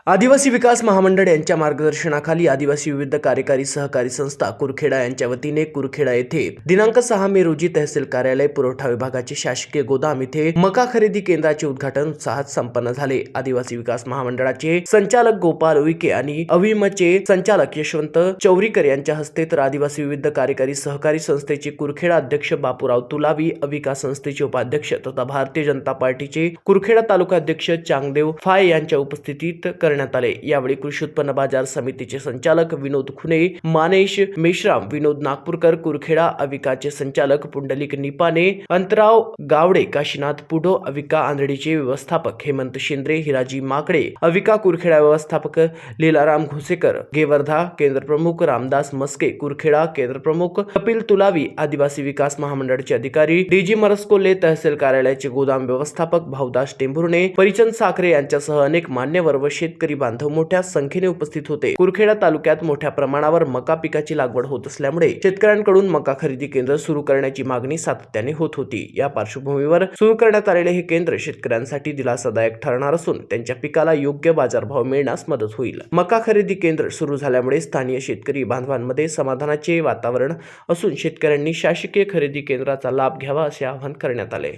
आदिवासी विकास महामंडळ यांच्या मार्गदर्शनाखाली आदिवासी विविध कार्यकारी सहकारी संस्था कुरखेडा यांच्या वतीने कुरखेडा येथे दिनांक 6 मे रोजी तहसील कार्यालय पुरवठा विभागाचे शासकीय गोदाम येथे मका खरेदी केंद्राचे उद्घाटन उत्साहात संपन्न झाले। आदिवासी विकास महामंडळाचे संचालक गोपाल उईके आणि अविमचे संचालक यशवंत चौरीकर यांच्या हस्ते तर आदिवासी विविध कार्यकारी सहकारी संस्थेचे कुरखेडा अध्यक्ष बापूराव तुलावी, अविका संस्थेचे उपाध्यक्ष तथा भारतीय जनता पार्टीचे कुरखेडा तालुका अध्यक्ष चांगदेव फाय यांच्या उपस्थितीत करण्यात आले। यावेळी कृषी उत्पन्न बाजार समितीचे संचालक विनोद खुने, मानेश मेश्राम, विनोद नागपूरकर, कुरखेडा अविकाचे संचालक पुंडलिक निपाने, अंतराव गावडे, काशीनाथ पुढो, अविका आंधळीचे व्यवस्थापक हेमंत शेंद्रे, हिराजी माकडे, अविका कुरखेडा व्यवस्थापक लीलाराम घोसेकर, गेवर्धा केंद्र प्रमुख रामदास मस्के, कुरखेडा केंद्र प्रमुख कपिल तुलावी, आदिवासी विकास महामंडळाचे अधिकारी डीजी मरस्कोले, तहसील कार्यालयाचे गोदाम व्यवस्थापक भाऊदास टेंभुर्णे, परिचंद साखरे यांच्यासह अनेक मान्यवर व शेतकरी बांधव मोठ्या संख्येने उपस्थित होते। कुरखेडा तालुक्यात मोठ्या प्रमाणावर मका पिकाची लागवड होत असल्यामुळे शेतकऱ्यांकडून मका खरेदी केंद्र सुरू करण्याची मागणी सातत्याने होत होती। या पार्श्वभूमीवर सुरू करण्यात आलेले हे केंद्र शेतकऱ्यांसाठी दिलासादायक ठरणार असून त्यांच्या पिकाला योग्य बाजारभाव मिळण्यास मदत होईल। मका खरेदी केंद्र सुरू झाल्यामुळे स्थानिक शेतकरी बांधवांमध्ये समाधानाचे वातावरण असून शेतकऱ्यांनी शासकीय खरेदी केंद्राचा लाभ घ्यावा असे आवाहन करण्यात आले।